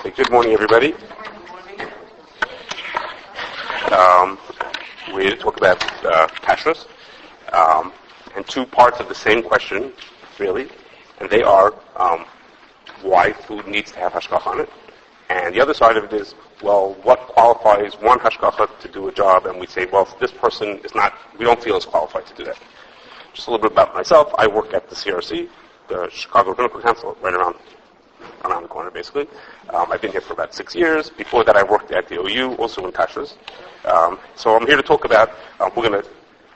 Okay, good morning, everybody. We're here to talk about Kashrus, and two parts of the same question, really, and they are why food needs to have Hashgachah on it, and the other side of it is, well, what qualifies one Hashgachah to do a job, and we say, well, this person is not, we don't feel is qualified to do that. Just a little bit about myself. I work at the CRC, the Chicago Rabbinical Council, right around the corner, basically. I've been here for about 6 years. Before that, I worked at the OU, also in Kashrus. So I'm here to talk about, we're going to,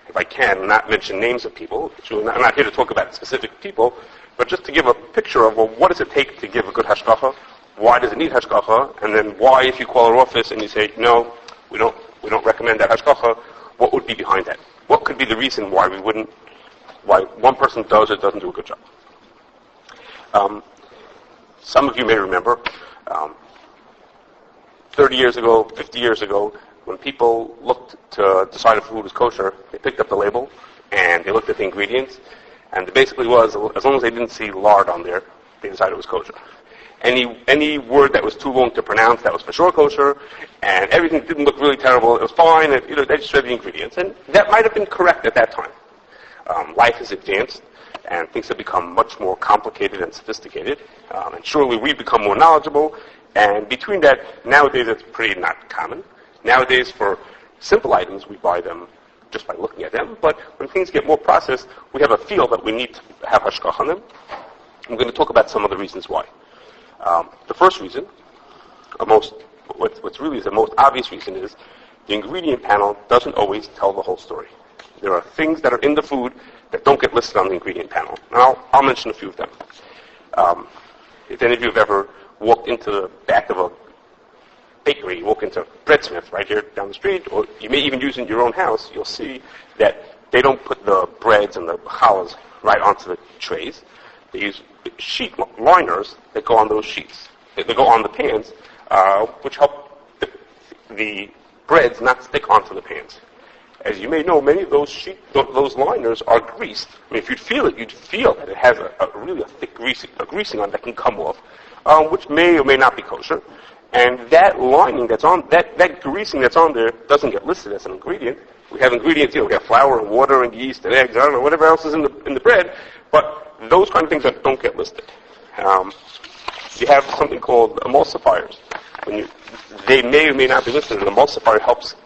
if I can, not mention names of people. I'm not here to talk about specific people, but just to give a picture of, well, what does it take to give a good Hashgachah? Why does it need Hashgachah? And then why, if you call our office and you say, no, we don't recommend that Hashgachah, what would be behind that? What could be the reason why one person does or doesn't do a good job? Some of you may remember, 30 years ago, 50 years ago, when people looked to decide if food was kosher, they picked up the label and they looked at the ingredients, and it basically was, as long as they didn't see lard on there, they decided it was kosher. Any word that was too long to pronounce, that was for sure kosher, and everything didn't look really terrible, it was fine, they just read the ingredients. And that might have been correct at that time. Life has advanced, and things have become much more complicated and sophisticated, and surely we've become more knowledgeable, and between that, nowadays it's pretty not common. Nowadays, for simple items, we buy them just by looking at them, but when things get more processed, we have a feel that we need to have Hashgachah on them. I'm going to talk about some of the reasons why. The first reason, what's really the most obvious reason is, the ingredient panel doesn't always tell the whole story. There are things that are in the food that don't get listed on the ingredient panel. Now, I'll mention a few of them. If any of you have ever walked into the back of a bakery, you walk into Breadsmith right here down the street, or you may even use it in your own house, you'll see that they don't put the breads and the challahs right onto the trays. They use sheet liners that go on those sheets. They go on the pans, which help the breads not stick onto the pans. As you may know, many of those liners are greased. I mean, if you'd feel it, you'd feel that it has a really thick greasing on that can come off, which may or may not be kosher. And that lining that's on, that greasing that's on there doesn't get listed as an ingredient. We have ingredients, we have flour and water and yeast and eggs, I don't know, whatever else is in the bread, but those kind of things that don't get listed. You have something called emulsifiers. They may or may not be listed. An emulsifier helps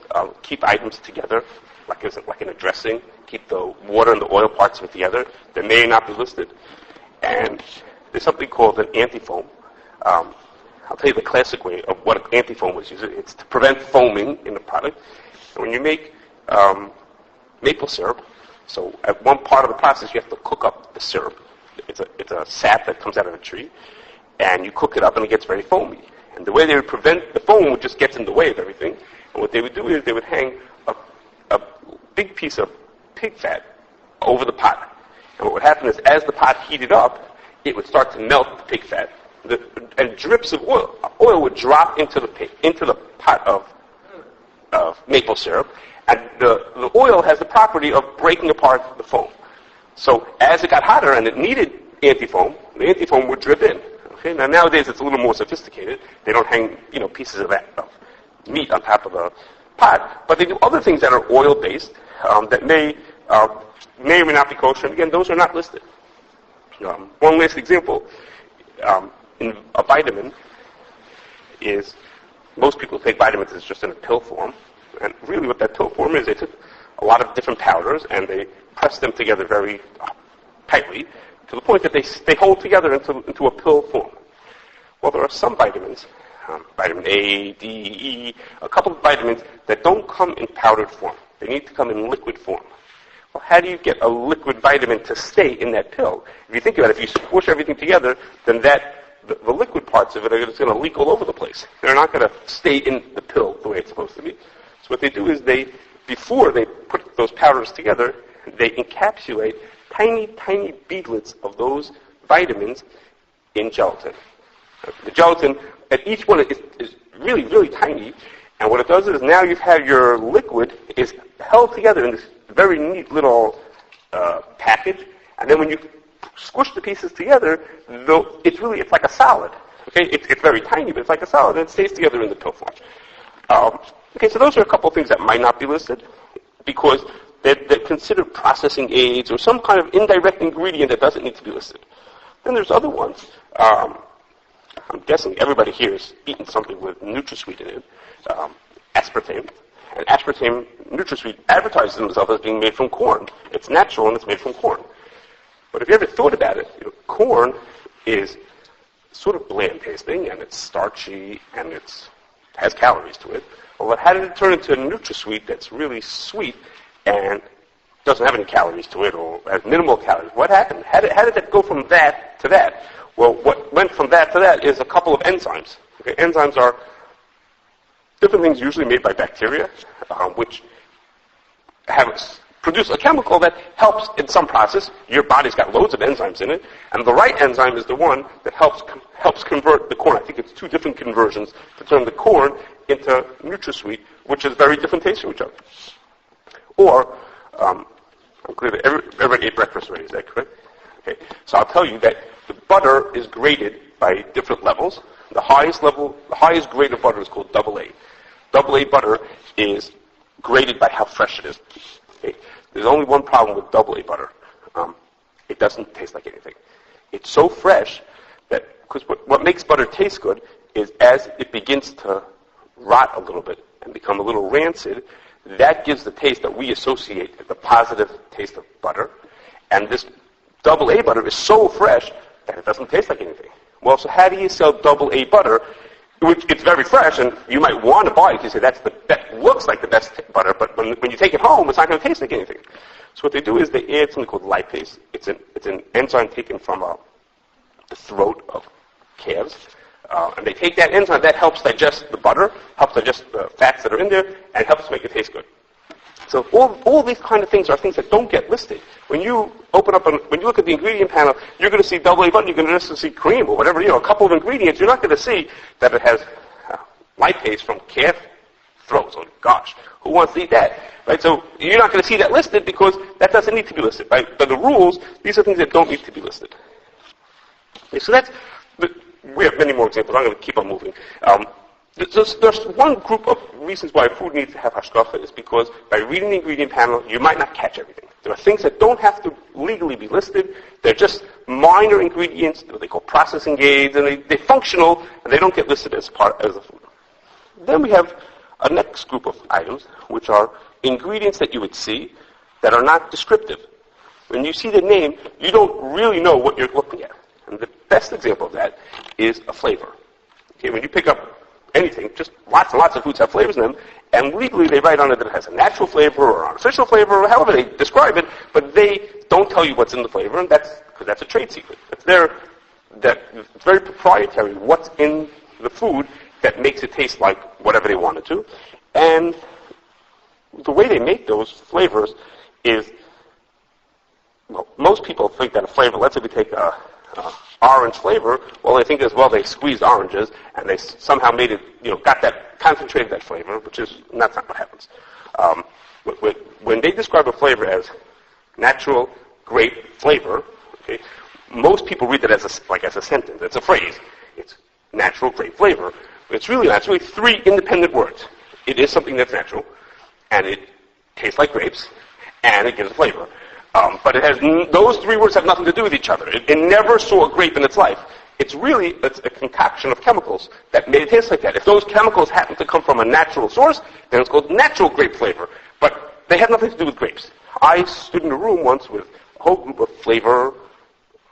keep items together, like in a dressing, keep the water and the oil parts of it together. They may or not be listed. And there's something called an antifoam. I'll tell you the classic way of what an antifoam is used. It's to prevent foaming in the product. And when you make maple syrup, so at one part of the process you have to cook up the syrup. It's a sap that comes out of a tree, and you cook it up and it gets very foamy. And the way they would prevent the foam would just get in the way of everything. And what they would do is they would hang a big piece of pig fat over the pot. And what would happen is as the pot heated up, it would start to melt the pig fat. And drips of oil would drop into the pot of maple syrup. And the oil has the property of breaking apart the foam. So as it got hotter and it needed antifoam, the antifoam would drip in. Okay? Now nowadays it's a little more sophisticated. They don't hang pieces of meat on top of the pot, but they do other things that are oil-based that may or may not be kosher. And again, those are not listed. One last example. In a vitamin is, most people take vitamins as just in a pill form, and really what that pill form is, they took a lot of different powders and they press them together very tightly to the point that they hold together into a pill form. Well, there are some vitamins, vitamin A, D, E, a couple of vitamins that don't come in powdered form. They need to come in liquid form. Well, how do you get a liquid vitamin to stay in that pill? If you think about it, if you squish everything together, then the liquid parts of it are just going to leak all over the place. They're not going to stay in the pill the way it's supposed to be. So what they do is before they put those powders together, they encapsulate tiny, tiny beadlets of those vitamins in gelatin. The gelatin, at each one is really, really tiny, and what it does is now you've had your liquid is held together in this very neat little package, and then when you squish the pieces together, it's like a solid. Okay, it's very tiny, but it's like a solid, and it stays together in the pill form. Okay, so those are a couple of things that might not be listed because they're considered processing aids or some kind of indirect ingredient that doesn't need to be listed. Then there's other ones. I'm guessing everybody here has eaten something with NutraSweet in it, aspartame. And aspartame, NutraSweet advertises themselves as being made from corn. It's natural and it's made from corn. But if you ever thought about it, corn is sort of bland tasting and it's starchy and it has calories to it. Well, how did it turn into a NutraSweet that's really sweet and doesn't have any calories to it or has minimal calories? What happened? How did that go from that to that? Well, what went from that to that is a couple of enzymes. Okay, enzymes are different things usually made by bacteria, which produce a chemical that helps in some process. Your body's got loads of enzymes in it, and the right enzyme is the one that helps convert the corn. I think it's 2 different conversions to turn the corn into NutraSweet, which is very different taste from each other. Or, I'm clear that everybody ate breakfast already, is that correct? Okay, so I'll tell you that the butter is graded by different levels. The highest grade of butter is called AA. AA butter is graded by how fresh it is. Okay? There's only one problem with AA butter. It doesn't taste like anything. It's so fresh that, because what makes butter taste good is as it begins to rot a little bit and become a little rancid, that gives the taste that we associate with the positive taste of butter. And this AA butter is so fresh that it doesn't taste like anything. Well, so how do you sell AA butter, which it's very fresh, and you might want to buy it because you say that looks like the best butter, but when you take it home, it's not going to taste like anything. So what they do is they add something called lipase. It's an enzyme taken from the throat of calves, and they take that enzyme that helps digest the butter, helps digest the fats that are in there, and helps make it taste good. So all these kind of things are things that don't get listed. When you when you look at the ingredient panel, you're going to see AA butter, you're going to just see cream or whatever, a couple of ingredients. You're not going to see that it has lipase from calf throats. Oh gosh, who wants to eat that? Right? So you're not going to see that listed because that doesn't need to be listed. Right? By the rules, these are things that don't need to be listed. Okay, so we have many more examples. I'm going to keep on moving. There's one group of reasons why food needs to have hashgachah is because by reading the ingredient panel, you might not catch everything. There are things that don't have to legally be listed. They're just minor ingredients, what they call processing aids, and they're functional, and they don't get listed as a food. Then we have a next group of items, which are ingredients that you would see that are not descriptive. When you see the name, you don't really know what you're looking at. And the best example of that is a flavor. Okay, when you pick up anything, just lots and lots of foods have flavors in them, and legally they write on it that it has a natural flavor or artificial flavor, or however they describe it, but they don't tell you what's in the flavor, and that's because that's a trade secret. It's very proprietary what's in the food that makes it taste like whatever they want it to. And the way they make those flavors is, well, most people think that a flavor, let's say we take orange flavor, well, they think as well they squeezed oranges and they somehow made it, concentrated that flavor, that's not what happens. When they describe a flavor as natural grape flavor, okay, most people read that as a sentence. It's a phrase. It's natural grape flavor. But it's really not. It's really 3 independent words. It is something that's natural, and it tastes like grapes, and it gives a flavor. But those 3 words have nothing to do with each other. It never saw a grape in its life. It's a concoction of chemicals that made it taste like that. If those chemicals happen to come from a natural source, then it's called natural grape flavor. But they have nothing to do with grapes. I stood in a room once with a whole group of flavor,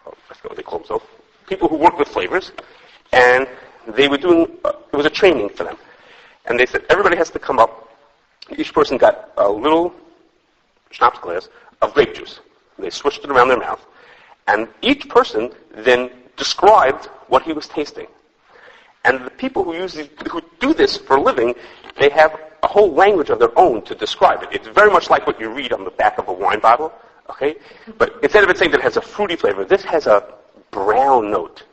I forget what they call themselves, people who work with flavors, and they were it was a training for them. And they said, everybody has to come up. Each person got a little schnapps glass of grape juice. They swished it around their mouth. And each person then described what he was tasting. And the people who do this for a living, they have a whole language of their own to describe it. It's very much like what you read on the back of a wine bottle, okay? But instead of it saying that it has a fruity flavor, this has a brown note.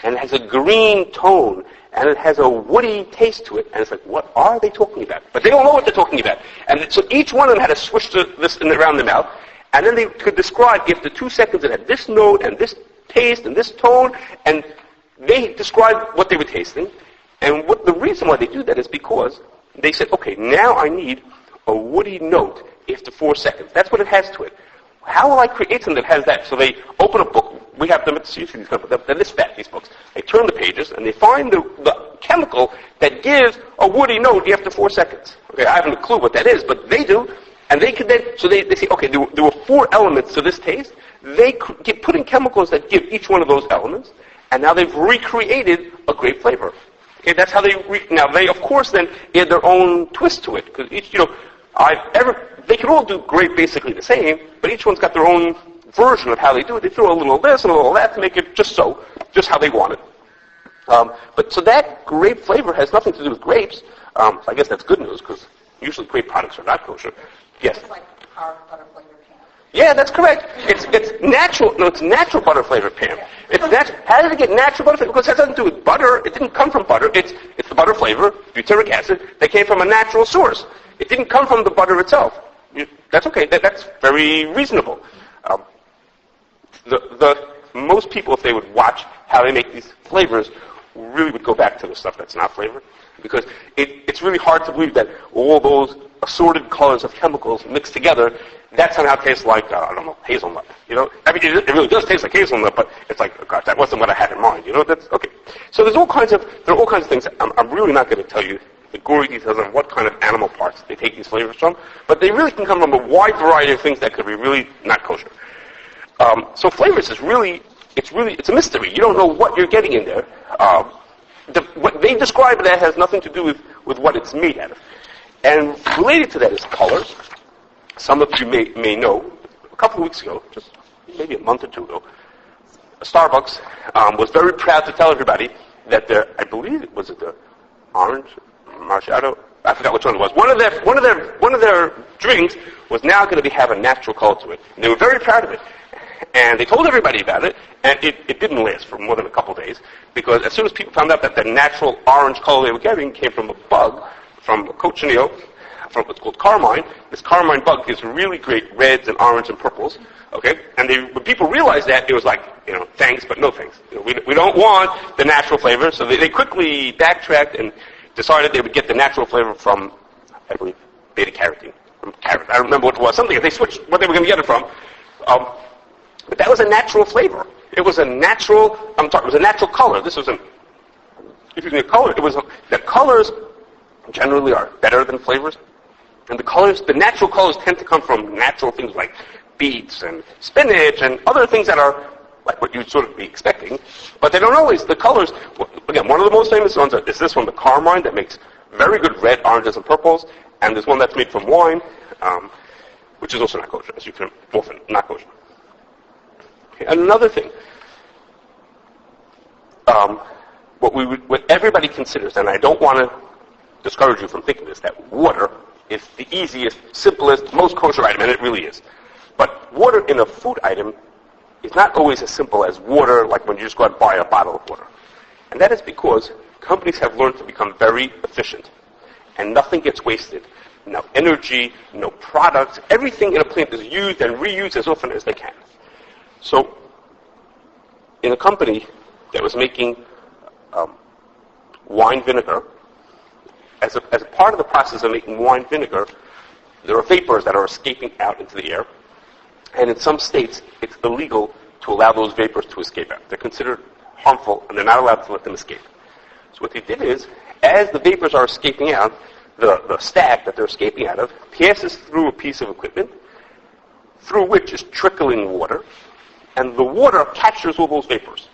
And it has a green tone. And it has a woody taste to it. And it's like, what are they talking about? But they don't know what they're talking about. And so each one of them had to swish this around their mouth. And then they could describe, after 2 seconds, it had this note and this taste and this tone. And they described what they were tasting, and the reason why they do that is because they said, okay, now I need a woody note after 4 seconds. That's what it has to it. How will I create something that has that? So they open a book. We have them at the CUC, they're this fat, these books. They turn the pages, and they find the chemical that gives a woody note after 4 seconds. Okay, I haven't a clue what that is, but they do. And they could then, so they say, okay, there were 4 elements to this taste. They put in chemicals that give each one of those elements, and now they've recreated a grape flavor. Okay, that's how now they, of course, then add their own twist to it, because each, they can all do grape basically the same, but each one's got their own version of how they do it. They throw a little of this and a little of that to make it just how they want it. So that grape flavor has nothing to do with grapes. I guess that's good news, because usually grape products are not kosher. Yes? It's like our butter flavored Pam. Yeah, that's correct. It's natural. No, it's natural butter flavored Pam. Yeah. It's natural. How did it get natural butter flavor? Because that doesn't do with butter. It didn't come from butter. It's the butter flavor, butyric acid, that came from a natural source. It didn't come from the butter itself. That's okay. That's very reasonable. Most people, if they would watch how they make these flavors, really would go back to the stuff that's not flavored, because it's really hard to believe that all those assorted colors of chemicals mixed together, that somehow tastes like, I don't know, hazelnut. I mean, it really does taste like hazelnut, but it's like, oh gosh, that wasn't what I had in mind. That's okay. So there are all kinds of things. I'm really not going to tell you the gory details on what kind of animal parts they take these flavors from, but they really can come from a wide variety of things that could be really not kosher. So flavors is it's a mystery. You don't know what you're getting in there. What they describe that has nothing to do with what it's made out of. And related to that is colors. Some of you may know, a couple of weeks ago, just maybe a month or two ago, Starbucks was very proud to tell everybody that I believe it was the orange Marciato, I forgot which one it was. One of their drinks was now going to have a natural color to it. And they were very proud of it. And they told everybody about it, and it didn't last for more than a couple of days, because as soon as people found out that the natural orange color they were getting came from a bug, from a cochineal, from what's called carmine. This carmine bug gives really great reds and orange and purples. Okay, and when people realized that, it was like, thanks, but no thanks. We don't want the natural flavor, so they quickly backtracked and decided they would get the natural flavor from, I believe, beta carotene, from carrot. I don't remember what it was. Something. They switched what they were going to get it from. But that was a natural flavor. It was a natural. It was a natural color. This was a color. The colors generally are better than flavors, and the natural colors tend to come from natural things like beets and spinach and other things that are like what you'd sort of be expecting, but they don't always. The colors, again, one of the most famous ones is this one, the carmine, that makes very good red, oranges, and purples, and there's one that's made from wine, which is also not kosher, as you can often not kosher. Okay, another thing, what everybody considers, and I don't want to discourage you from thinking this, that water is the easiest, simplest, most kosher item, and it really is. But water in a food item is not always as simple as water, like when you just go out and buy a bottle of water. And that is because companies have learned to become very efficient, and nothing gets wasted. No energy, no products, everything in a plant is used and reused as often as they can. So, in a company that was making wine vinegar, as a part of the process of making wine vinegar, there are vapors that are escaping out into the air. And in some states, it's illegal to allow those vapors to escape out. They're considered harmful, and they're not allowed to let them escape. So what they did is, as the vapors are escaping out, the stack that they're escaping out of passes through a piece of equipment, through which is trickling water, and the water captures all those vapors.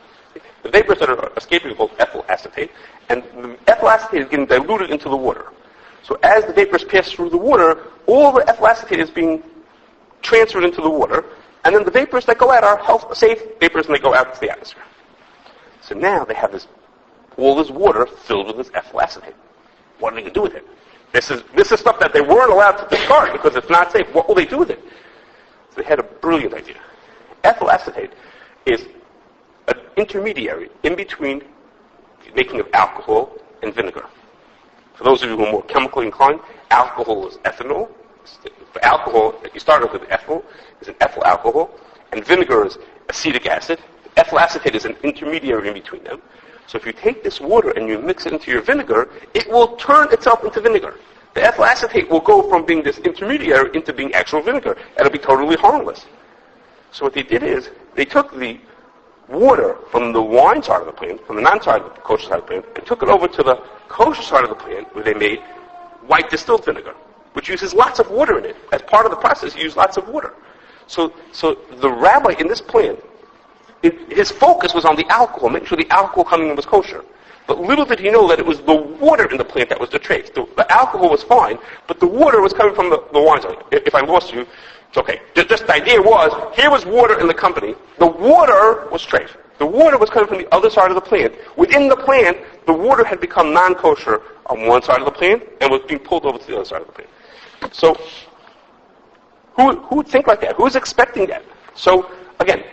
The vapors that are escaping are called ethyl acetate, and the ethyl acetate is getting diluted into the water. So as the vapors pass through the water, all the ethyl acetate is being transferred into the water, and then the vapors that go out are safe vapors, and they go out into the atmosphere. So now they have all this water filled with this ethyl acetate. What are they going to do with it? This is stuff that they weren't allowed to discard because it's not safe. What will they do with it? So they had a brilliant idea. Ethyl acetate is an intermediary in between the making of alcohol and vinegar. For those of you who are more chemically inclined, alcohol is ethanol. For alcohol, you start off with ethyl, is an ethyl alcohol, and vinegar is acetic acid. Ethyl acetate is an intermediary in between them. So if you take this water and you mix it into your vinegar, it will turn itself into vinegar. The ethyl acetate will go from being this intermediary into being actual vinegar, and it'll be totally harmless. So what they did is, they took the water from the wine side of the plant, from the non-side of the kosher side of the plant, and took it over to the kosher side of the plant, where they made white distilled vinegar, which uses lots of water in it. As part of the process, you use lots of water. So the rabbi in this plant, his focus was on the alcohol, making sure the alcohol coming in was kosher. But little did he know that it was the water in the plant that was the trace. The alcohol was fine, but the water was coming from the wine side. If I lost you, it's okay. Just the idea was, here was water in the company. The water was trace. The water was coming from the other side of the plant. Within the plant, the water had become non-kosher on one side of the plant and was being pulled over to the other side of the plant. So, who would think like that? Who's expecting that? So, again,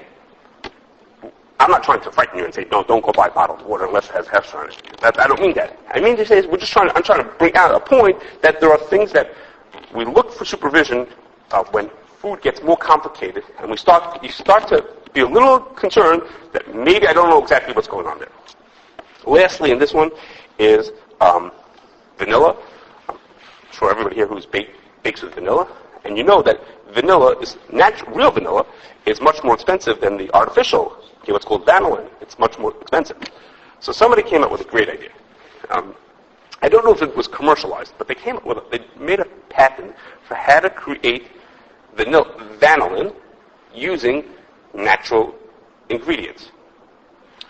I'm not trying to frighten you and say, no, don't go buy bottled water unless it has Hashgachah on it. I don't mean that. I mean to say, I'm trying to bring out a point that there are things that we look for supervision when food gets more complicated, and you start to be a little concerned that maybe I don't know exactly what's going on there. Lastly, in this one is vanilla. I'm sure everybody here who's bakes with vanilla, and you know that vanilla is real vanilla is much more expensive than the artificial. What's called vanillin. It's much more expensive. So somebody came up with a great idea. I don't know if it was commercialized, but they made a patent for how to create vanillin using natural ingredients.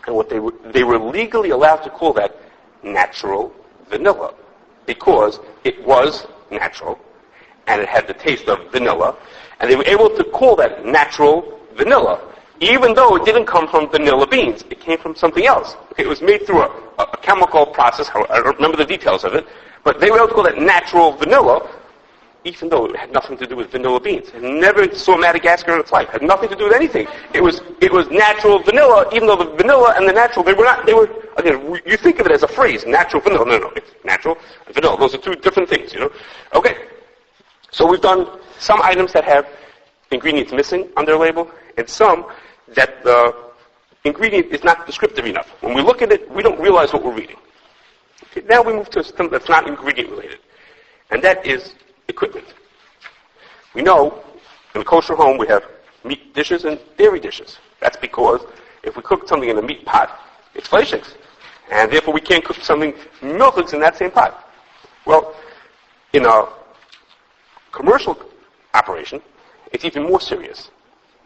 And what they were legally allowed to call that natural vanilla because it was natural and it had the taste of vanilla, and they were able to call that natural vanilla, even though it didn't come from vanilla beans. It came from something else. Okay, it was made through a chemical process. I don't remember the details of it, but they were able to call that natural vanilla, even though it had nothing to do with vanilla beans. It never saw Madagascar in its life. It had nothing to do with anything. It was natural vanilla, even though the vanilla and the natural, again, you think of it as a phrase, natural vanilla. No, it's natural and vanilla. Those are two different things, Okay, so we've done some items that have ingredients missing on their label, and some that the ingredient is not descriptive enough. When we look at it, we don't realize what we're reading. Okay, now we move to something that's not ingredient related, and that is equipment. We know in a kosher home we have meat dishes and dairy dishes. That's because if we cook something in a meat pot, it's fleischigs, and therefore we can't cook something milchigs in that same pot. Well, in a commercial operation, it's even more serious,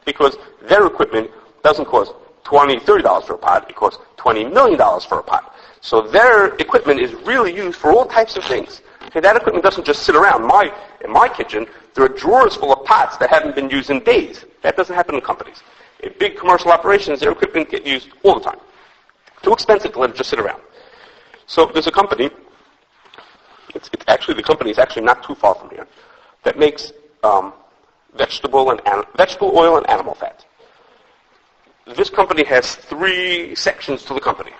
because their equipment doesn't cost $20, $30 for a pot. It costs $20 million for a pot. So their equipment is really used for all types of things. Okay, that equipment doesn't just sit around. In my kitchen, there are drawers full of pots that haven't been used in days. That doesn't happen in companies. In big commercial operations, their equipment gets used all the time. Too expensive to let it just sit around. So there's a company, the company is actually not too far from here, that makes vegetable oil and animal fat. This company has 3 sections to the company.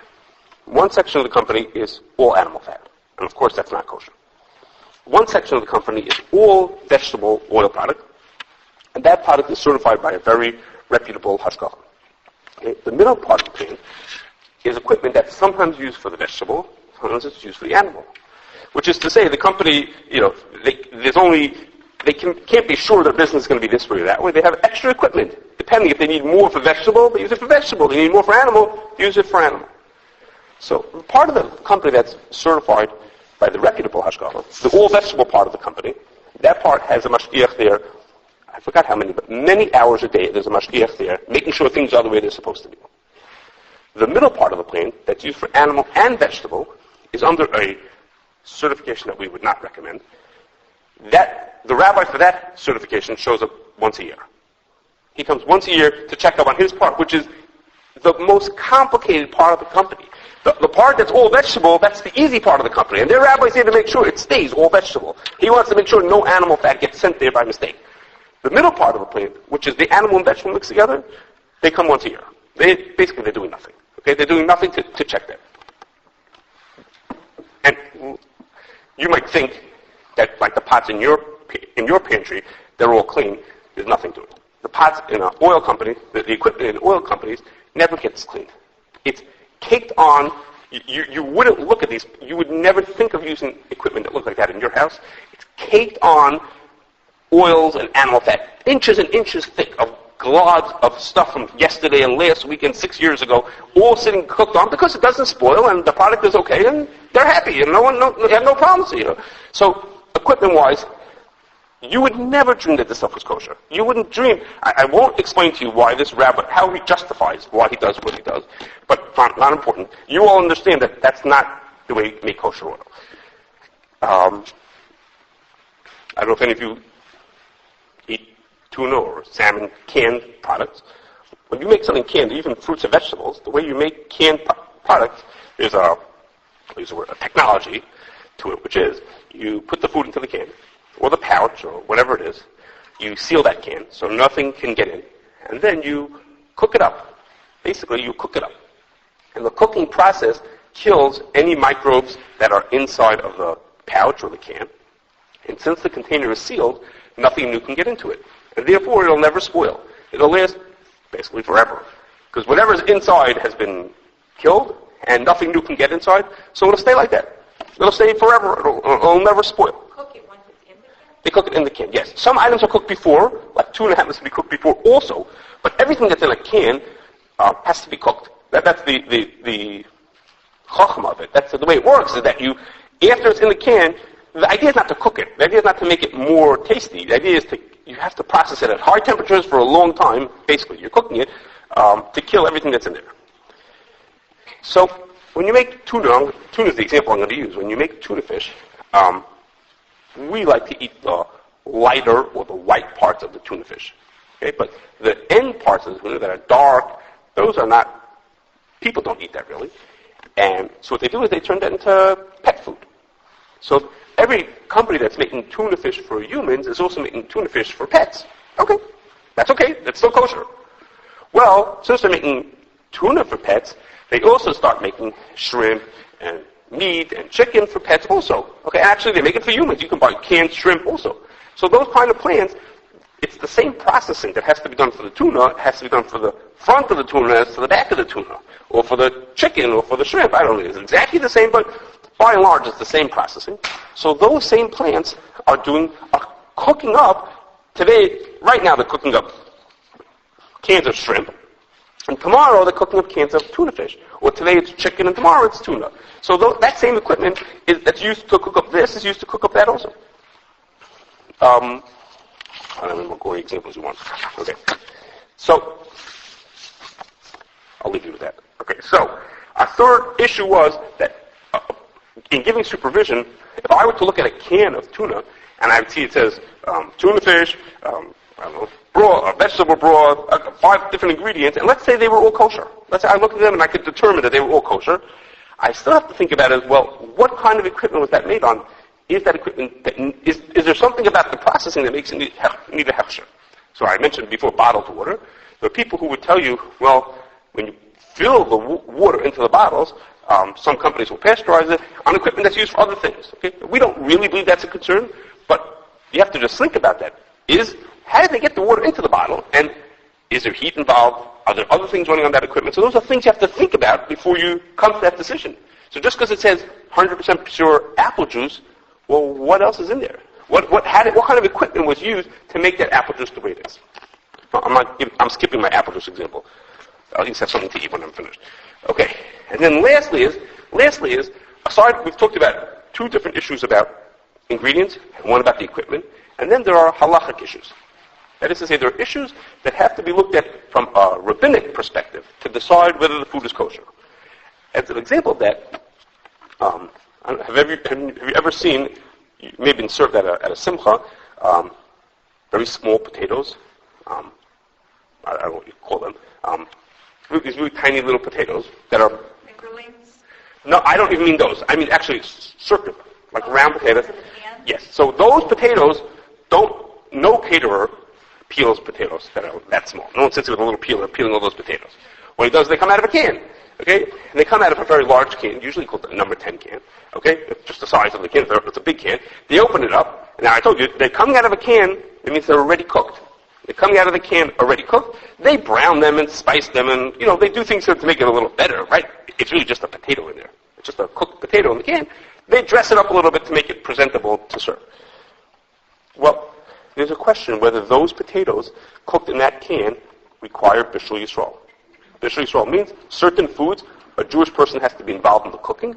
One section of the company is all animal fat, and of course that's not kosher. One section of the company is all vegetable oil product, and that product is certified by a very reputable Hashgachah. Okay? The middle part of the plant is equipment that's sometimes used for the vegetable, sometimes it's used for the animal. Which is to say, the company, they can't be sure their business is going to be this way or that way. They have extra equipment. Depending if they need more for vegetable, they use it for vegetable. They need more for animal, they use it for animal. So part of the company that's certified by the reputable Hashgachah, the all vegetable part of the company, that part has a mashgiach there. I forgot how many, but many hours a day there's a mashgiach there, making sure things are the way they're supposed to be. The middle part of the plant, that's used for animal and vegetable, is under a certification that we would not recommend. The rabbi for that certification shows up once a year. He comes once a year to check up on his part, which is the most complicated part of the company. The part that's all vegetable, that's the easy part of the company. And their rabbi's here to make sure it stays all vegetable. He wants to make sure no animal fat gets sent there by mistake. The middle part of the plant, which is the animal and vegetable mixed together, they come once a year. They're doing nothing. Okay, they're doing nothing to check that. And you might think that, like the pots in your pantry, they're all clean. There's nothing to it. The pots in an oil company, the equipment in oil companies, never gets cleaned. It's caked on You wouldn't look at these. You would never think of using equipment that looked like that in your house. It's caked on oils and animal fat, inches and inches thick of glods of stuff from yesterday and last week and 6 years ago, all sitting cooked on because it doesn't spoil and the product is okay and they're happy and they have no problems, So equipment-wise, you would never dream that this stuff was kosher. You wouldn't dream. I won't explain to you why this rabbi, how he justifies why he does what he does, but not important. You all understand that that's not the way you make kosher oil. I don't know if any of you eat tuna or salmon canned products. When you make something canned, even fruits and vegetables, the way you make canned products, there's a technology to it, which is you put the food into the can, or the pouch, or whatever it is. You seal that can so nothing can get in. And then you cook it up. Basically, you cook it up. And the cooking process kills any microbes that are inside of the pouch or the can. And since the container is sealed, nothing new can get into it. And therefore, it'll never spoil. It'll last basically forever. Because whatever's inside has been killed, and nothing new can get inside, so it'll stay like that. It'll stay forever. It'll never spoil. Cook it once it's in the can? They cook it in the can, yes. Some items are cooked before, like tuna happens to be cooked before also, but everything that's in a can has to be cooked. That's the chacham of it. That's the way it works, is that after it's in the can, the idea is not to cook it. The idea is not to make it more tasty. The idea is you have to process it at high temperatures for a long time. Basically, you're cooking it to kill everything that's in there. So when you make tuna is the example I'm going to use. When you make tuna fish, we like to eat the lighter or the white parts of the tuna fish. Okay, but the end parts of the tuna that are dark, those are not, people don't eat that really. And so what they do is they turn that into pet food. So every company that's making tuna fish for humans is also making tuna fish for pets. Okay, that's okay. That's still kosher. Well, since they're making tuna for pets, they also start making shrimp and meat and chicken for pets also. Okay, actually they make it for humans. You can buy canned shrimp also. So those kind of plants, it's the same processing that has to be done for the tuna. It has to be done for the front of the tuna as to the back of the tuna. Or for the chicken or for the shrimp. I don't know. It's exactly the same, but by and large it's the same processing. So those same plants are cooking up today, right now they're cooking up cans of shrimp. And tomorrow they're cooking up cans of tuna fish. Or today it's chicken and tomorrow it's tuna. So that same equipment that's used to cook up this is used to cook up that also. I don't know what examples you want. Okay. So, I'll leave you with that. Okay, so our third issue was that in giving supervision, if I were to look at a can of tuna, and I would see it says tuna fish, broth, vegetable broth, 5 different ingredients, and let's say they were all kosher. Let's say I looked at them and I could determine that they were all kosher. I still have to think about it as well, what kind of equipment was that made on? Is that equipment, is there something about the processing that makes it need a hechsher? So I mentioned before bottled water. There are people who would tell you, well, when you fill the water into the bottles, some companies will pasteurize it on equipment that's used for other things. Okay? We don't really believe that's a concern, but you have to just think about that. How did they get the water into the bottle? And is there heat involved? Are there other things running on that equipment? So those are things you have to think about before you come to that decision. So just because it says 100% pure apple juice, well, what else is in there? What kind of equipment was used to make that apple juice the way it is? I'm skipping my apple juice example. I'll just have something to eat when I'm finished. Okay. And then lastly is, aside, we've talked about 2 different issues about ingredients, and 1 about the equipment, and then there are halachic issues. That is to say, there are issues that have to be looked at from a rabbinic perspective to decide whether the food is kosher. As an example of that, have you ever seen, you may have been served at a simcha, very small potatoes, I don't know what you call them, these really tiny little potatoes that are... Fingerlings? No, I don't even mean those. I mean actually circular, like round potatoes. Yes, so those potatoes, no caterer peels potatoes that are that small. No one sits with a little peeler peeling all those potatoes. What he does, they come out of a can. Okay? And they come out of a very large can, usually called the number 10 can. Okay? It's just the size of the can. It's a big can. They open it up. Now I told you, they're coming out of a can, it means they're already cooked. They're coming out of the can already cooked. They brown them and spice them and, they do things to make it a little better, right? It's really just a potato in there. it's just a cooked potato in the can, they dress it up a little bit to make it presentable to serve. Well, there's a question whether those potatoes cooked in that can require Bishul Yisrael. Bishul Yisrael means certain foods, a Jewish person has to be involved in the cooking,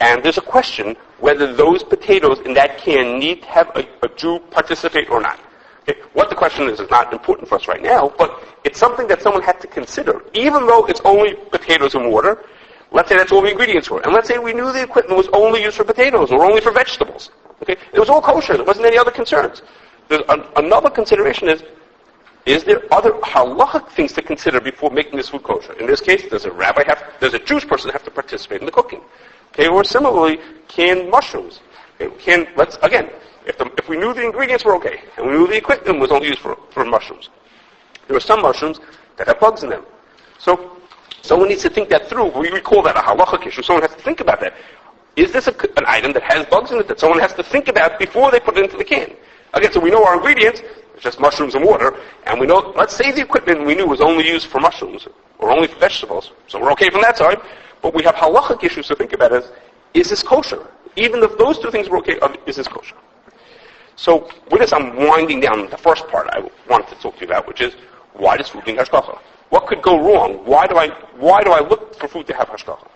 and there's a question whether those potatoes in that can need to have a Jew participate or not. Okay? What the question is not important for us right now, but it's something that someone had to consider. Even though it's only potatoes and water, let's say that's all the ingredients were, and let's say we knew the equipment was only used for potatoes or only for vegetables. Okay? It was all kosher. There wasn't any other concerns. There's another consideration is there other halachic things to consider before making this food kosher? In this case, does a Jewish person have to participate in the cooking? Okay, or similarly, can mushrooms? Okay, if we knew the ingredients were okay, and we knew the equipment was only used for mushrooms, there are some mushrooms that have bugs in them. So someone needs to think that through. We call that a halachic issue. Someone has to think about that. Is this an item that has bugs in it that someone has to think about before they put it into the can? Again, so we know our ingredients, it's just mushrooms and water, and we know, let's say the equipment we knew was only used for mushrooms, or only for vegetables, so we're okay from that side, but we have halachic issues to think about is this kosher? Even if those two things were okay, is this kosher? So with this, I'm winding down the first part I wanted to talk to you about, which is, why does food need hashgacha? What could go wrong? Why do I look for food to have hashgacha?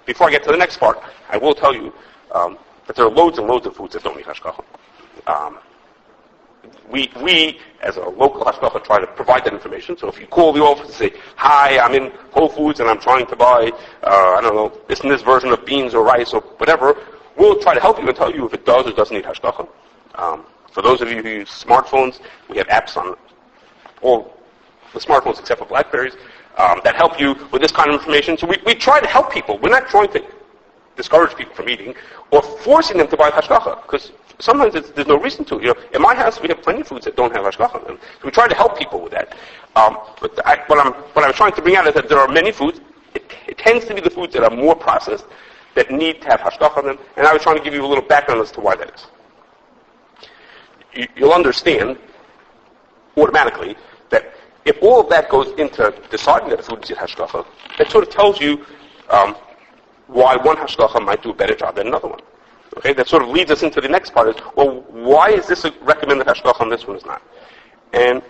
Before I get to the next part, I will tell you that there are loads and loads of foods that don't need hashgacha. We, as a local hashgacha, try to provide that information. So if you call the office and say, hi, I'm in Whole Foods and I'm trying to buy, this and this version of beans or rice or whatever, we'll try to help you and tell you if it does or doesn't need hashgacha. For those of you who use smartphones, we have apps on all the smartphones except for BlackBerries that help you with this kind of information. So we try to help people. We're not trying to discourage people from eating or forcing them to buy hashgacha, because sometimes there's no reason to. In my house, we have plenty of foods that don't have hashgacha in them. So we try to help people with that. But what I'm trying to bring out is that there are many foods. It tends to be the foods that are more processed that need to have hashgacha in them. And I was trying to give you a little background as to why that is. You'll understand automatically that if all of that goes into deciding that a food needs hashgacha, that sort of tells you why one hashgacha might do a better job than another one. Okay, that sort of leads us into the next part is, well, why is this a recommended hashgacha and this one is not? And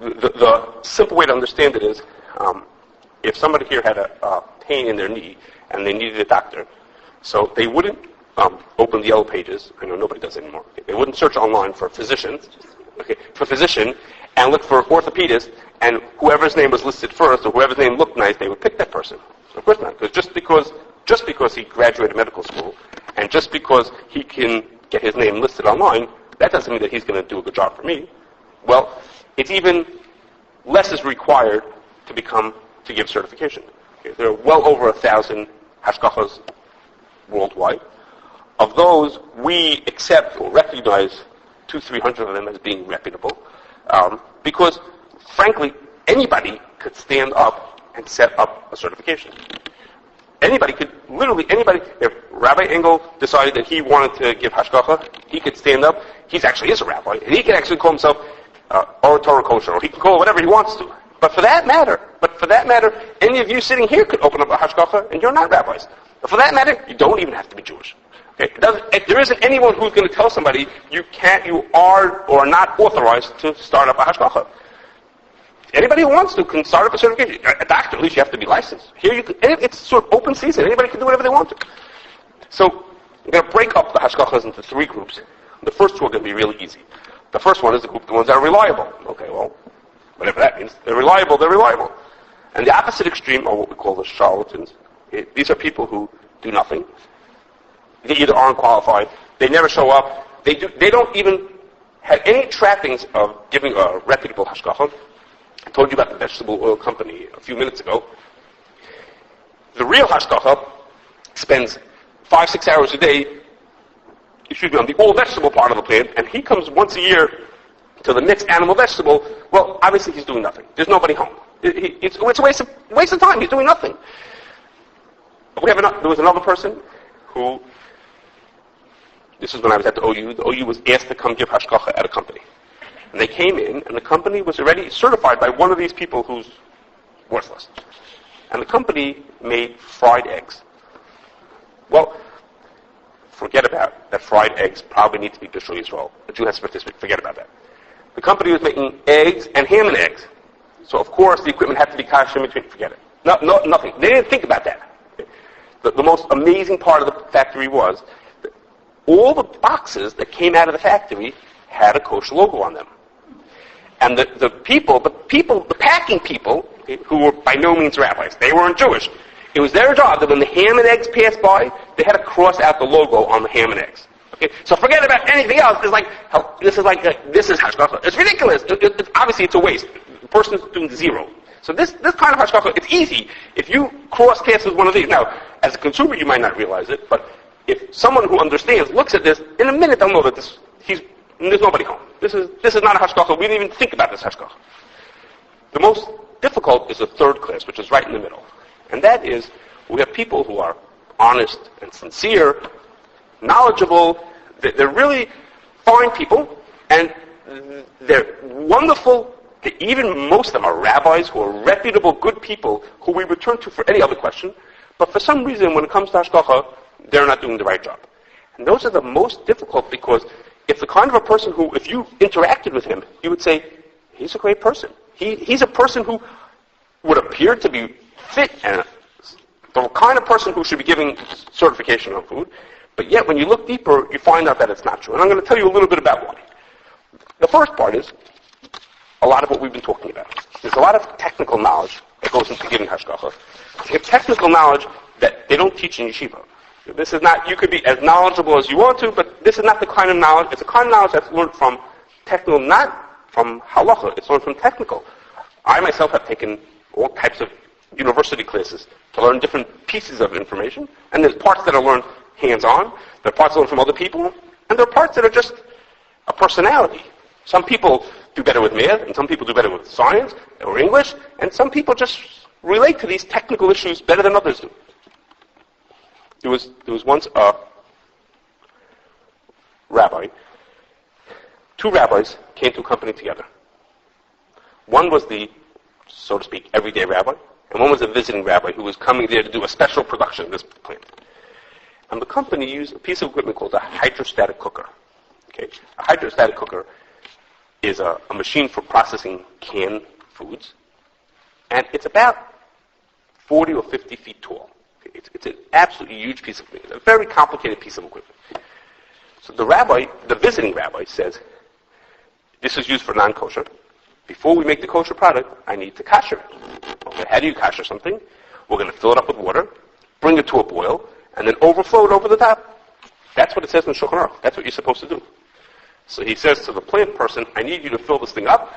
the simple way to understand it is, if somebody here had a pain in their knee and they needed a doctor, so they wouldn't open the yellow pages. I know nobody does anymore. Okay? They wouldn't search online for physician, and look for orthopedist, and whoever's name was listed first or whoever's name looked nice, they would pick that person. Of course not, because just because he graduated medical school and just because he can get his name listed online, that doesn't mean that he's going to do a good job for me. Well, it's even less is required to give certification. Okay, there are well over 1,000 hashgachas worldwide. Of those, we accept or recognize 200-300 of them as being reputable, because frankly, anybody could stand up and set up a certification. Anybody, if Rabbi Engel decided that he wanted to give hashgacha, he could stand up. He actually is a rabbi, and he can actually call himself Torah Kosher, or he can call it whatever he wants to. But for that matter, any of you sitting here could open up a hashgacha, and you're not rabbis. But for that matter, you don't even have to be Jewish. Okay? There isn't anyone who's going to tell somebody you are or are not authorized to start up a hashgacha. Anybody who wants to can start up a certification. A doctor, at least you have to be licensed. Here, it's sort of open season. Anybody can do whatever they want to. So, I'm going to break up the hashgachas into three groups. The first two are going to be really easy. The first one is the ones that are reliable. Okay, well, whatever that means. They're reliable. And the opposite extreme are what we call the charlatans. These are people who do nothing. They either aren't qualified, they never show up, they don't even have any trappings of giving a reputable hashgacha. I told you about the vegetable oil company a few minutes ago. The real hashgacha spends 5-6 hours a day, on the all vegetable part of the plant, and he comes once a year to the mixed animal vegetable. Well, obviously he's doing nothing. There's nobody home. It's a waste of time. He's doing nothing. There was another person who, this is when I was at the OU. The OU was asked to come give hashgacha at a company. And they came in, and the company was already certified by one of these people who's worthless. And the company made fried eggs. Well, forget about that fried eggs probably need to be Bishul Yisrael. The Jew has to participate. Forget about that. The company was making eggs and ham and eggs. So, of course, the equipment had to be kosher in between. Forget it. No, nothing. They didn't think about that. The most amazing part of the factory was that all the boxes that came out of the factory had a kosher logo on them. And the packing people, okay, who were by no means rabbis, they weren't Jewish. It was their job that when the ham and eggs passed by, they had to cross out the logo on the ham and eggs. Okay, so forget about anything else. This is Hashgachah. It's ridiculous. Obviously, it's a waste. The person is doing zero. So this kind of Hashgachah, it's easy if you cross paths with one of these. Now, as a consumer, you might not realize it, but if someone who understands looks at this, in a minute they'll know that there's nobody home. This is not a Hashgachah. We didn't even think about this Hashgachah. The most difficult is the third class, which is right in the middle. And that is, we have people who are honest and sincere, knowledgeable, they're really fine people, and they're wonderful. Even most of them are rabbis who are reputable, good people who we return to for any other question. But for some reason, when it comes to Hashgachah, they're not doing the right job. And those are the most difficult because it's the kind of a person who, if you interacted with him, you would say, he's a great person. He's a person who would appear to be fit and the kind of person who should be giving certification on food. But yet, when you look deeper, you find out that it's not true. And I'm going to tell you a little bit about why. The first part is a lot of what we've been talking about. There's a lot of technical knowledge that goes into giving Hashgachah. You have technical knowledge that they don't teach in yeshiva. This is not, you could be as knowledgeable as you want to, but this is not the kind of knowledge, it's a kind of knowledge that's learned from technical, not from halacha, it's learned from technical. I myself have taken all types of university classes to learn different pieces of information, and there's parts that are learned hands-on, there are parts learned from other people, and there are parts that are just a personality. Some people do better with math, and some people do better with science or English, and some people just relate to these technical issues better than others do. There was once a rabbi. Two rabbis came to a company together. One was the, so to speak, everyday rabbi, and one was a visiting rabbi who was coming there to do a special production of this plant. And the company used a piece of equipment called a hydrostatic cooker. Okay, a hydrostatic cooker is a machine for processing canned foods, and it's about 40 or 50 feet tall. It's an absolutely huge piece of equipment, a very complicated piece of equipment. So the visiting rabbi says, this is used for non-kosher. Before we make the kosher product, I need to kosher it. Okay, how do you kosher something? We're going to fill it up with water, bring it to a boil, and then overflow it over the top. That's what it says in the Shulchan Aruch. That's what you're supposed to do. So he says to the plant person, I need you to fill this thing up,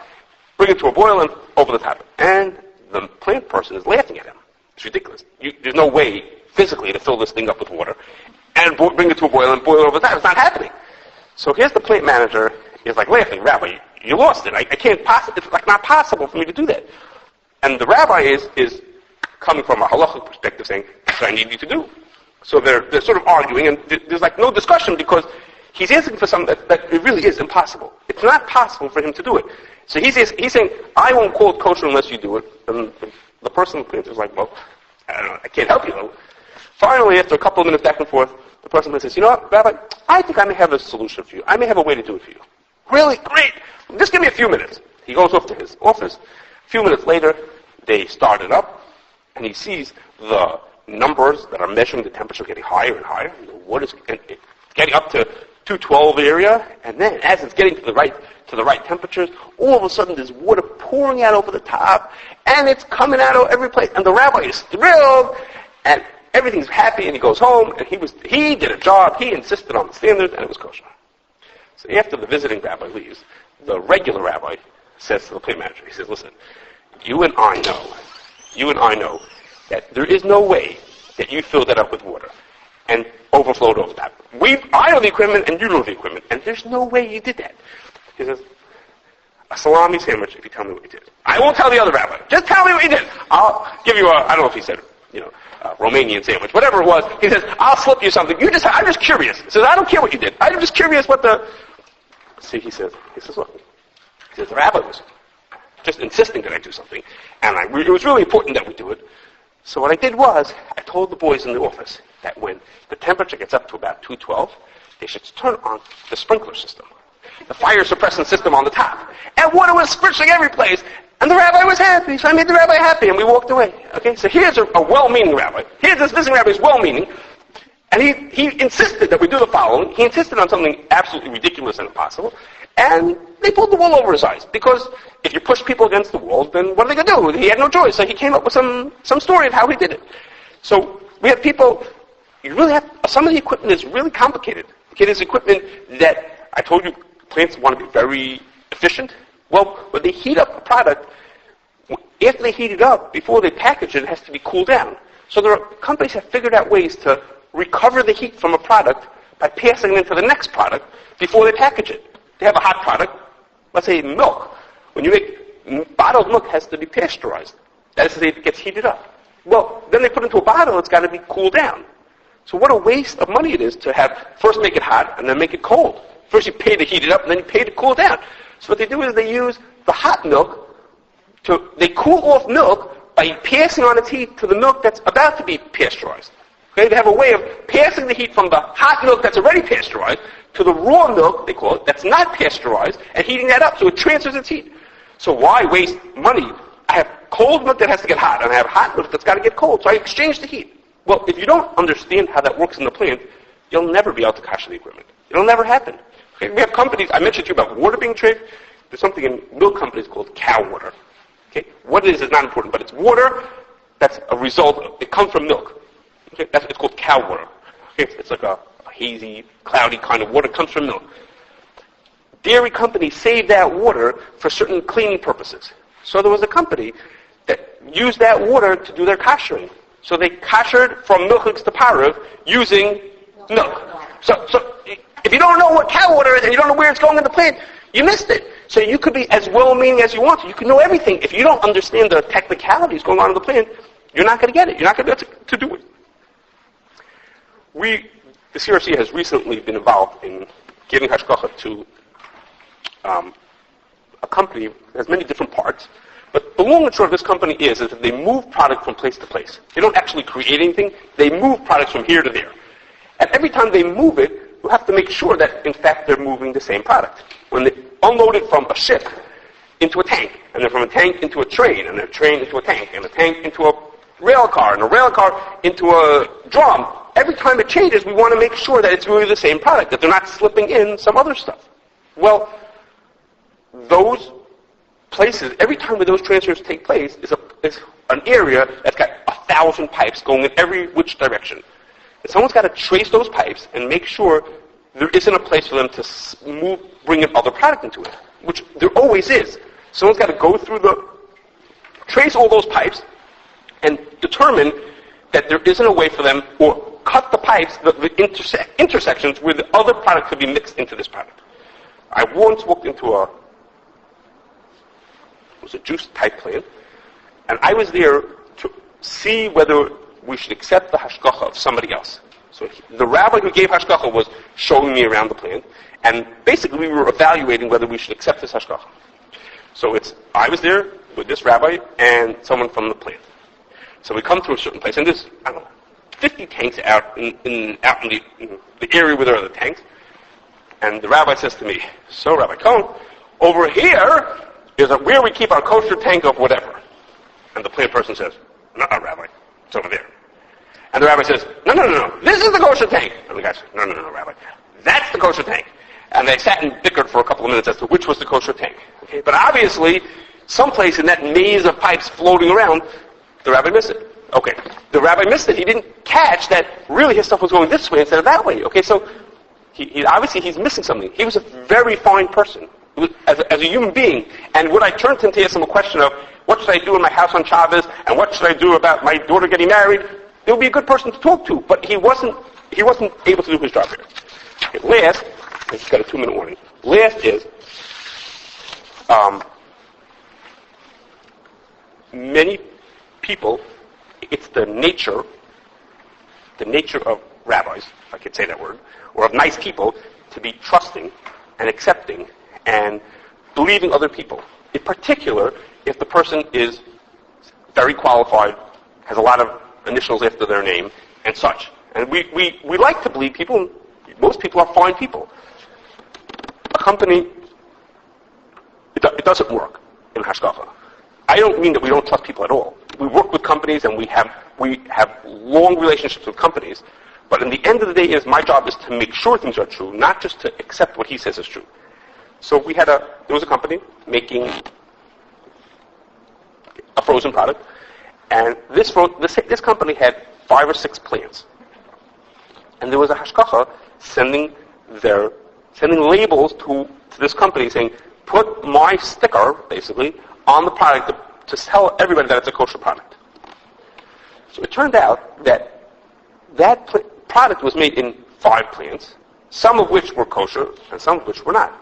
bring it to a boil, and over the top. And the plant person is laughing at him. It's ridiculous. There's no way physically to fill this thing up with water and bring it to a boil and boil it over the top. It's not happening. So here's the plant manager. He's like laughing, Rabbi, you lost it. I can't it's like not possible for me to do that. And the rabbi is coming from a halachic perspective saying, that's what I need you to do. So they're sort of arguing, and there's like no discussion because he's asking for something that it really is impossible. It's not possible for him to do it. So he's saying, I won't call it kosher unless you do it. And the person is like, well, I don't know, I can't help you though. Finally, after a couple of minutes back and forth, the person says, you know what, Rabbi, I think I may have a solution for you. I may have a way to do it for you. Really? Great. Just give me a few minutes. He goes off to his office. A few minutes later, they start it up, and he sees the numbers that are measuring the temperature getting higher and higher. It's getting up to 212 area, and then as it's getting to the right temperatures, all of a sudden there's water pouring out over the top, and it's coming out of every place, and the rabbi is thrilled, and everything's happy, and he goes home, and he did a job, he insisted on the standards, and it was kosher. So after the visiting rabbi leaves, the regular rabbi says to the plant manager, he says, listen, you and I know that there is no way that you filled that up with water and overflowed over that. I know the equipment and you know the equipment, and there's no way you did that. He says, a salami sandwich if you tell me what you did. I won't tell the other rabbi. Just tell me what you did. I'll give you I don't know if he said, Romanian sandwich, whatever it was. He says, I'll slip you something. I'm just curious. He says, I don't care what you did. I'm just curious what See, he says, look. He says, the rabbi was just insisting that I do something, and it was really important that we do it. So what I did was, I told the boys in the office, that when the temperature gets up to about 212, they should turn on the sprinkler system, the fire suppressant system on the top. And water was spritzing every place. And the rabbi was happy, so I made the rabbi happy, and we walked away. Okay, so here's a well-meaning rabbi. Here's this visiting rabbi who's well-meaning, and he insisted that we do the following. He insisted on something absolutely ridiculous and impossible, and they pulled the wool over his eyes. Because if you push people against the wall, then what are they going to do? He had no choice, so he came up with some story of how he did it. So we have people, you really have, some of the equipment is really complicated. Okay, there's equipment that, I told you, plants want to be very efficient. Well, when they heat up a product, after they heat it up, before they package it, it has to be cooled down. So there are companies have figured out ways to recover the heat from a product by passing it into the next product before they package it. They have a hot product, let's say milk. When you make bottled milk, it has to be pasteurized. That is to say, it gets heated up. Well, then they put it into a bottle, it's got to be cooled down. So what a waste of money it is to have first make it hot and then make it cold. First you pay to heat it up and then you pay to cool it down. So what they do is they use the hot milk they cool off milk by passing on its heat to the milk that's about to be pasteurized. Okay, they have a way of passing the heat from the hot milk that's already pasteurized to the raw milk, they call it, that's not pasteurized, and heating that up so it transfers its heat. So why waste money? I have cold milk that has to get hot, and I have hot milk that's got to get cold, so I exchange the heat. Well, if you don't understand how that works in the plant, you'll never be able to kosher the equipment. It'll never happen. Okay, we have companies, I mentioned to you about water being traded. There's something in milk companies called cow water. Okay? What it is not important, but it's water that's a result of, it comes from milk. Okay? It's called cow water. Okay? It's like a hazy, cloudy kind of water. It comes from milk. Dairy companies save that water for certain cleaning purposes. So there was a company that used that water to do their koshering. So they koshered from milchiks to parav using milk. So if you don't know what cow water is and you don't know where it's going in the plant, you missed it. So you could be as well-meaning as you want to. You can know everything. If you don't understand the technicalities going on in the plant, you're not going to get it. You're not going to be able to do it. The CRC has recently been involved in giving Hashgachah to a company that has many different parts. But the long and short of this company is that they move product from place to place. They don't actually create anything. They move products from here to there. And every time they move it, you have to make sure that, in fact, they're moving the same product. When they unload it from a ship into a tank, and then from a tank into a train, and a train into a tank, and a tank into a rail car, and a rail car into a drum, every time it changes, we want to make sure that it's really the same product, that they're not slipping in some other stuff. Well, those places, every time that those transfers take place, is an area that's got 1,000 pipes going in every which direction. And someone's got to trace those pipes and make sure there isn't a place for them to bring in other product into it, which there always is. Someone's got to go through trace all those pipes and determine that there isn't a way for them, or cut the pipes, the intersections where the other product could be mixed into this product. I once walked into it was a juice type plant, and I was there to see whether we should accept the hashgacha of somebody else. So the rabbi who gave hashgacha was showing me around the plant, and basically we were evaluating whether we should accept this hashgacha. So I was there with this rabbi and someone from the plant. So we come to a certain place, and there's, 50 tanks out in the area where there are the tanks, and the rabbi says to me, "So, Rabbi Cohen, over here is where we keep our kosher tank of whatever." And the plant person says, "No, Rabbi, it's over there." And the rabbi says, No, this is the kosher tank. And the guy says, No, Rabbi, that's the kosher tank. And they sat and bickered for a couple of minutes as to which was the kosher tank. Okay? But obviously, someplace in that maze of pipes floating around, the rabbi missed it. Okay, the rabbi missed it. He didn't catch that really his stuff was going this way instead of that way. Okay, so obviously he's missing something. He was a very fine person as a human being. And when I turned to him to ask him a question of, what should I do in my house on Shabbos, and what should I do about my daughter getting married, it would be a good person to talk to. But he wasn't able to do his job here. Okay, last, I just got a 2-minute warning. Last is, many people, it's the nature of rabbis, if I could say that word, or of nice people, to be trusting and accepting and believing other people. In particular, if the person is very qualified, has a lot of initials after their name, and such. And we like to believe people, most people are fine people. A company, it doesn't work in Hashgachah. I don't mean that we don't trust people at all. We work with companies and we have long relationships with companies, but in the end of the day my job is to make sure things are true, not just to accept what he says is true. So there was a company making a frozen product, and this company had 5 or 6 plants. And there was a Hashgachah sending labels to this company saying, put my sticker, basically, on the product to tell everybody that it's a kosher product. So it turned out that product was made in 5 plants, some of which were kosher and some of which were not.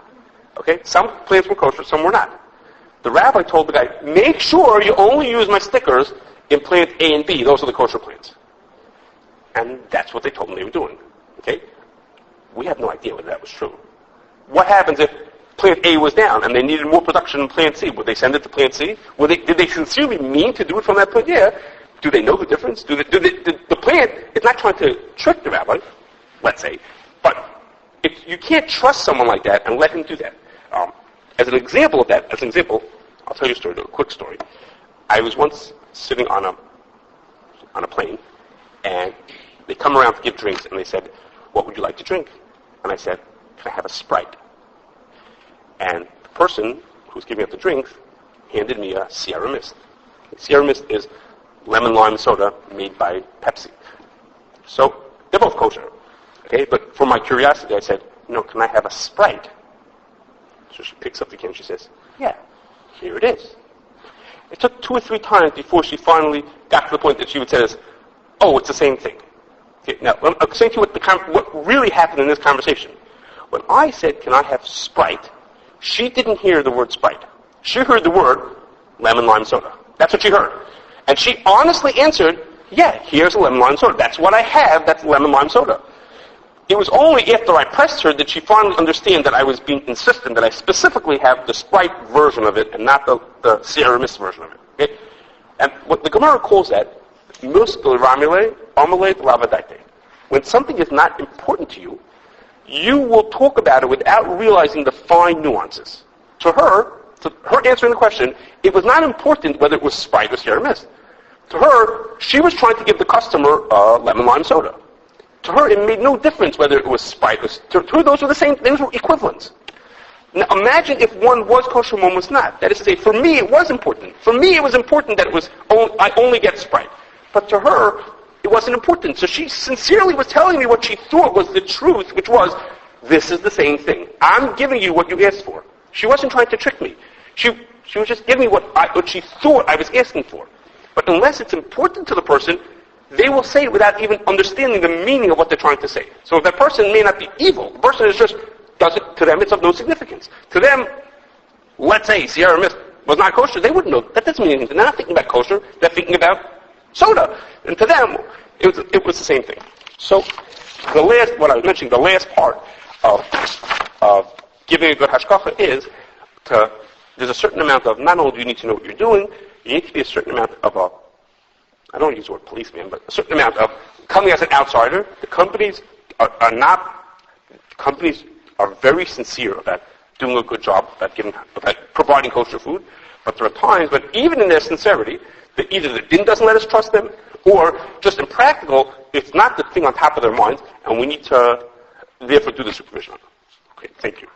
Okay? Some plants were kosher, some were not. The rabbi told the guy, make sure you only use my stickers in plant A and B. Those are the kosher plants. And that's what they told him they were doing. Okay? We have no idea whether that was true. What happens if plant A was down and they needed more production in plant C? Would they send it to plant C? Did they sincerely mean to do it from that plant? Yeah. Do they know the difference? The plant is not trying to trick the rabbi, let's say, but you can't trust someone like that and let him do that. As an example of that, I'll tell you a quick story. I was once sitting on a plane, and they come around to give drinks, and they said, what would you like to drink? And I said, can I have a Sprite? And the person who's giving up the drinks handed me a Sierra Mist. Sierra Mist is lemon lime soda made by Pepsi. So they're both kosher. Okay, but for my curiosity, I said, can I have a Sprite? So she picks up the can and she says, yeah, here it is. It took 2 or 3 times before she finally got to the point that she would say, oh, it's the same thing. Okay, now, I'm saying to you what really happened in this conversation. When I said, can I have Sprite, she didn't hear the word Sprite. She heard the word lemon lime soda. That's what she heard. And she honestly answered, yeah, here's a lemon lime soda. That's what I have, that's lemon lime soda. It was only after I pressed her that she finally understood that I was being insistent that I specifically have the Sprite version of it and not the Sierra Mist version of it. Okay? And what the Gemara calls that, when something is not important to you, you will talk about it without realizing the fine nuances. To her answering the question, it was not important whether it was Sprite or Sierra Mist. To her, she was trying to give the customer lemon lime soda. To her, it made no difference whether it was Sprite or... To her, those were the same, those were equivalents. Now, imagine if one was kosher, one was not. That is to say, for me, it was important. For me, it was important that I only get Sprite. But to her, it wasn't important. So she sincerely was telling me what she thought was the truth, which was, this is the same thing. I'm giving you what you asked for. She wasn't trying to trick me. She was just giving me what she thought I was asking for. But unless it's important to the person, they will say it without even understanding the meaning of what they're trying to say. So that person may not be evil. The person is just, to them, it's of no significance. To them, let's say Sierra Mist was not kosher, they wouldn't know. That doesn't mean anything. They're not thinking about kosher, they're thinking about soda. And to them, it was the same thing. So, what I was mentioning, the last part of giving a good Hashgachah is there's a certain amount of, not only do you need to know what you're doing, you need to be a certain amount of I don't use the word policeman, but a certain amount of coming as an outsider. The companies companies are very sincere about doing a good job, about providing kosher food. But there are times when even in their sincerity, either the din doesn't let us trust them, or just in practical, it's not the thing on top of their minds, and we need to therefore do the supervision on them. Okay, thank you.